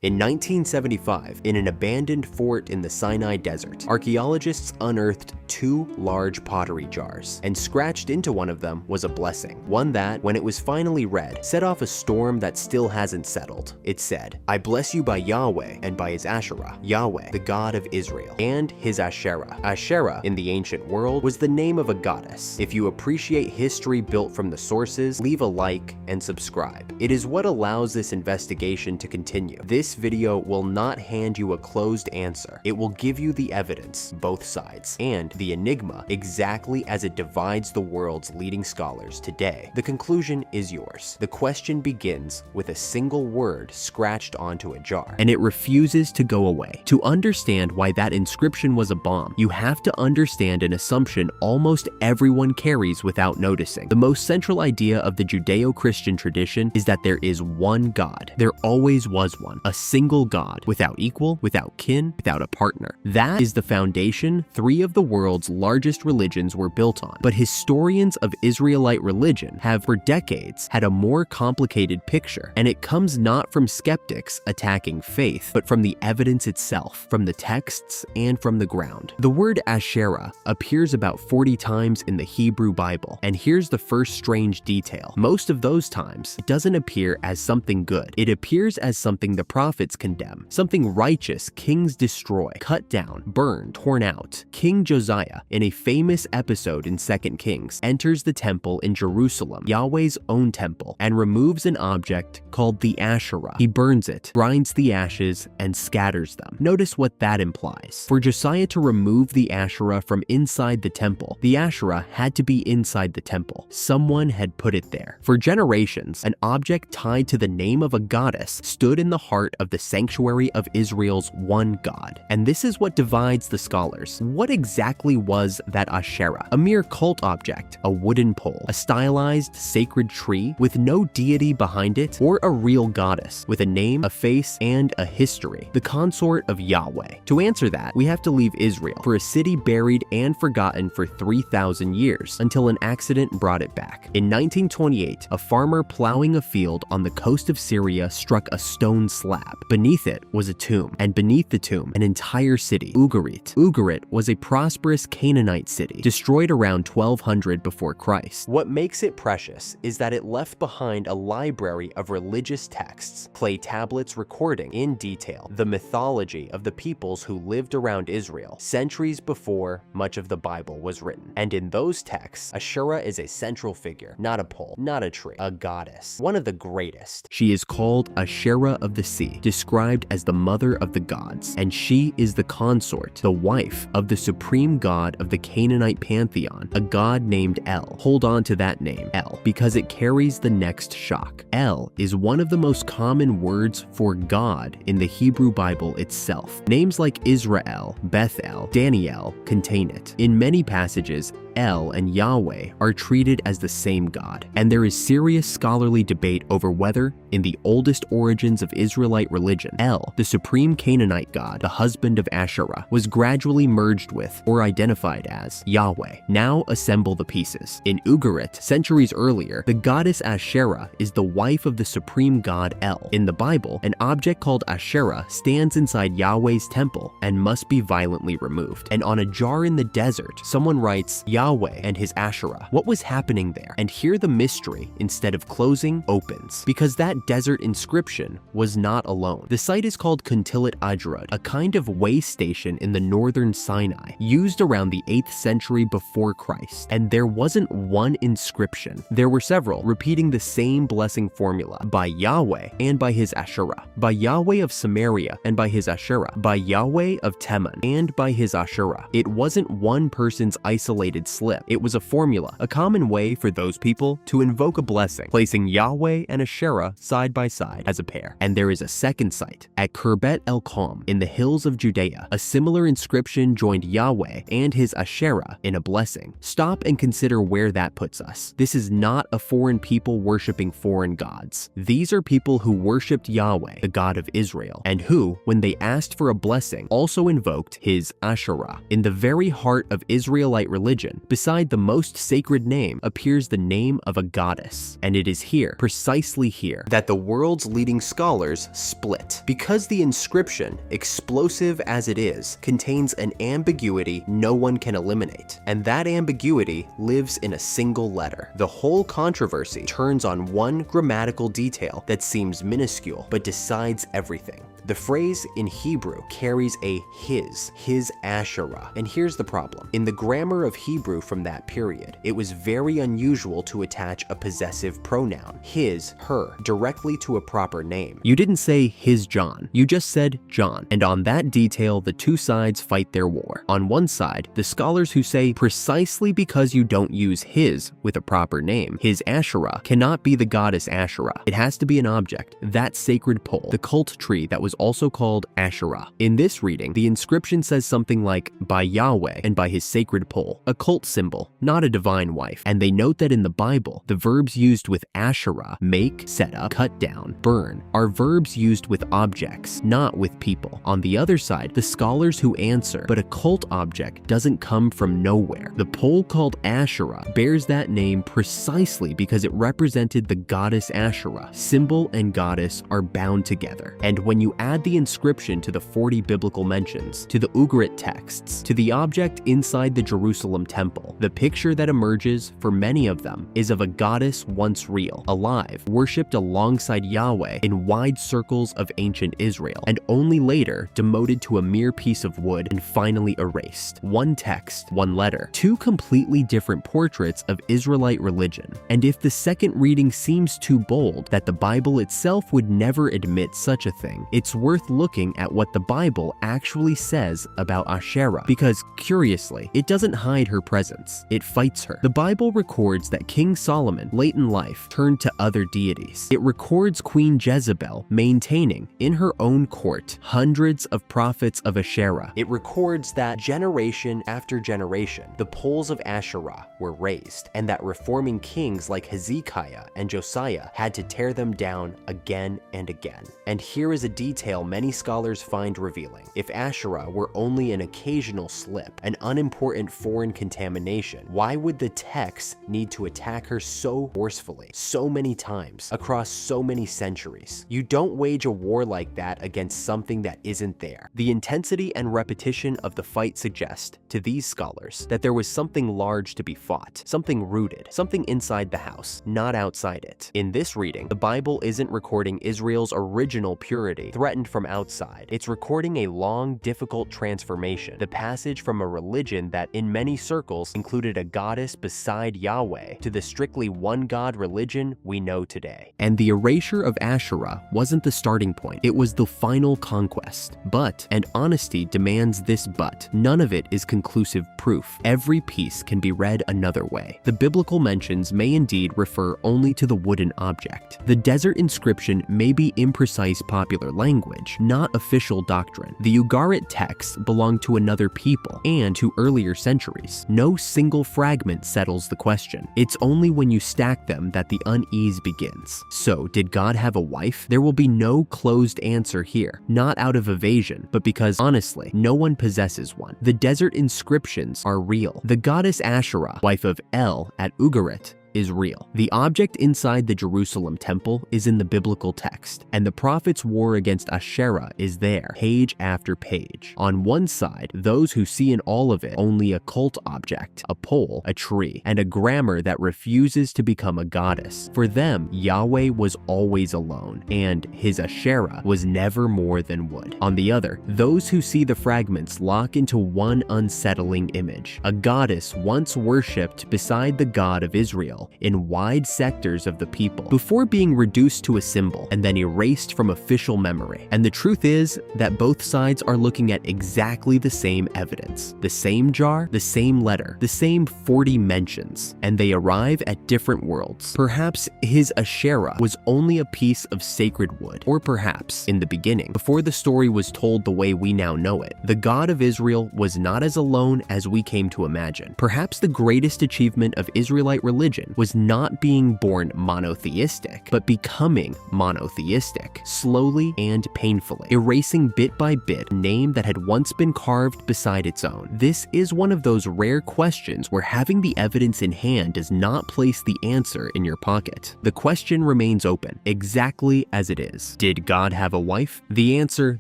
In 1975, in an abandoned fort in the Sinai desert, archaeologists unearthed two large pottery jars, and scratched into one of them was a blessing. One that, when it was finally read, set off a storm that still hasn't settled. It said, "I bless you by Yahweh and by his Asherah, Yahweh, the God of Israel, and his Asherah." Asherah, in the ancient world, was the name of a goddess. If you appreciate history built from the sources, leave a like and subscribe. It is what allows this investigation to continue. This video will not hand you a closed answer. It will give you the evidence, both sides, and the enigma exactly as it divides the world's leading scholars today. The conclusion is yours. The question begins with a single word scratched onto a jar, and it refuses to go away. To understand why that inscription was a bomb, you have to understand an assumption almost everyone carries without noticing. The most central idea of the Judeo-Christian tradition is that there is one God. There always was one, a single God, without equal, without kin, without a partner. That is the foundation three of the world's largest religions were built on. But historians of Israelite religion have for decades had a more complicated picture, and it comes not from skeptics attacking faith, but from the evidence itself, from the texts and from the ground. The word Asherah appears about 40 times in the Hebrew Bible, and here's the first strange detail. Most of those times, it doesn't appear as something good. It appears as something the prophets condemn, something righteous kings destroy, cut down, burn, torn out. King Josiah, in a famous episode in 2 Kings, enters the temple in Jerusalem, Yahweh's own temple, and removes an object called the Asherah. He burns it, grinds the ashes, and scatters them. Notice what that implies. For Josiah to remove the Asherah from inside the temple, the Asherah had to be inside the temple. Someone had put it there. For generations, an object tied to the name of a goddess stood in the heart of the sanctuary of Israel's one God. And this is what divides the scholars. What exactly was that Asherah? A mere cult object, a wooden pole, a stylized sacred tree with no deity behind it, or a real goddess with a name, a face, and a history, the consort of Yahweh? To answer that, we have to leave Israel for a city buried and forgotten for 3,000 years until an accident brought it back. In 1928, a farmer plowing a field on the coast of Syria struck a stone slab. Beneath it was a tomb, and beneath the tomb, an entire city, Ugarit. Ugarit was a prosperous Canaanite city, destroyed around 1200 before Christ. What makes it precious is that it left behind a library of religious texts, clay tablets recording in detail the mythology of the peoples who lived around Israel centuries before much of the Bible was written. And in those texts, Asherah is a central figure, not a pole, not a tree, a goddess, one of the greatest. She is called Asherah of the sea, described as the mother of the gods, and she is the consort, the wife of the supreme god of the Canaanite pantheon, a god named El. Hold on to that name, El, because it carries the next shock. El is one of the most common words for God in the Hebrew Bible itself. Names like Israel, Bethel, Daniel contain it. In many passages, El and Yahweh are treated as the same God, and there is serious scholarly debate over whether, in the oldest origins of Israelite religion, El, the supreme Canaanite god, the husband of Asherah, was gradually merged with or identified as Yahweh. Now assemble the pieces. In Ugarit, centuries earlier, the goddess Asherah is the wife of the supreme god El. In the Bible, an object called Asherah stands inside Yahweh's temple and must be violently removed. And on a jar in the desert, someone writes Yahweh and his Asherah. What was happening there? And here the mystery, instead of closing, opens. Because that desert inscription was not alone. The site is called Kuntillet Ajrud, a kind of way station in the northern Sinai, used around the 8th century before Christ. And there wasn't one inscription. There were several, repeating the same blessing formula, by Yahweh and by his Asherah, by Yahweh of Samaria and by his Asherah, by Yahweh of Teman and by his Asherah. It wasn't one person's isolated slip. It was a formula, a common way for those people to invoke a blessing, placing Yahweh and Asherah side by side as a pair. And there is a second site, at Khirbet el-Qom in the hills of Judea. A similar inscription joined Yahweh and his Asherah in a blessing. Stop and consider where that puts us. This is not a foreign people worshiping foreign gods. These are people who worshipped Yahweh, the God of Israel, and who, when they asked for a blessing, also invoked his Asherah. In the very heart of Israelite religion, inscription, beside the most sacred name, appears the name of a goddess. And it is here, precisely here, that the world's leading scholars split. Because the inscription, explosive as it is, contains an ambiguity no one can eliminate. And that ambiguity lives in a single letter. The whole controversy turns on one grammatical detail that seems minuscule, but decides everything. The phrase in Hebrew carries a his Asherah. And here's the problem. In the grammar of Hebrew from that period, it was very unusual to attach a possessive pronoun, his, her, directly to a proper name. You didn't say his John, you just said John. And on that detail, the two sides fight their war. On one side, the scholars who say precisely because you don't use his with a proper name, his Asherah cannot be the goddess Asherah. It has to be an object, that sacred pole, the cult tree that was also called Asherah. In this reading, the inscription says something like, by Yahweh and by his sacred pole, a cult symbol, not a divine wife. And they note that in the Bible, the verbs used with Asherah, make, set up, cut down, burn, are verbs used with objects, not with people. On the other side, the scholars who answer, but a cult object doesn't come from nowhere. The pole called Asherah bears that name precisely because it represented the goddess Asherah. Symbol and goddess are bound together. And when you add the inscription to the 40 biblical mentions, to the Ugarit texts, to the object inside the Jerusalem temple, the picture that emerges for many of them is of a goddess once real, alive, worshipped alongside Yahweh in wide circles of ancient Israel, and only later demoted to a mere piece of wood and finally erased. One text, one letter, two completely different portraits of Israelite religion. And if the second reading seems too bold, that the Bible itself would never admit such a thing, it's worth looking at what the Bible actually says about Asherah, because curiously, it doesn't hide her presence, it fights her. The Bible records that King Solomon, late in life, turned to other deities. It records Queen Jezebel maintaining, in her own court, hundreds of prophets of Asherah. It records that generation after generation, the poles of Asherah were raised, and that reforming kings like Hezekiah and Josiah had to tear them down again and again. And here is a detail many scholars find revealing. If Asherah were only an occasional slip, an unimportant foreign contamination, why would the texts need to attack her so forcefully, so many times, across so many centuries? You don't wage a war like that against something that isn't there. The intensity and repetition of the fight suggest, to these scholars, that there was something large to be fought, something rooted, something inside the house, not outside it. In this reading, the Bible isn't recording Israel's original purity, threatened from outside. It's recording a long, difficult transformation, the passage from a religion that in many circles included a goddess beside Yahweh to the strictly one God religion we know today. And the erasure of Asherah wasn't the starting point, it was the final conquest. But, and honesty demands this but, none of it is conclusive proof. Every piece can be read another way. The biblical mentions may indeed refer only to the wooden object. The desert inscription may be imprecise popular language, not official doctrine. The Ugarit texts belong to another people and to earlier centuries. No single fragment settles the question. It's only when you stack them that the unease begins. So, did God have a wife? There will be no closed answer here, not out of evasion, but because honestly, no one possesses one. The desert inscriptions are real. The goddess Asherah, wife of El at Ugarit, is real. The object inside the Jerusalem temple is in the biblical text, and the prophet's war against Asherah is there, page after page. On one side, those who see in all of it only a cult object, a pole, a tree, and a grammar that refuses to become a goddess. For them, Yahweh was always alone, and his Asherah was never more than wood. On the other, those who see the fragments lock into one unsettling image, a goddess once worshipped beside the God of Israel, in wide sectors of the people, before being reduced to a symbol and then erased from official memory. And the truth is that both sides are looking at exactly the same evidence, the same jar, the same letter, the same 40 mentions, and they arrive at different worlds. Perhaps his Asherah was only a piece of sacred wood, or perhaps, in the beginning, before the story was told the way we now know it, the God of Israel was not as alone as we came to imagine. Perhaps the greatest achievement of Israelite religion question was not being born monotheistic, but becoming monotheistic, slowly and painfully, erasing bit by bit a name that had once been carved beside its own. This is one of those rare questions where having the evidence in hand does not place the answer in your pocket. The question remains open, exactly as it is. Did God have a wife? The answer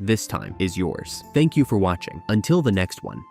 this time is yours. Thank you for watching. Until the next one.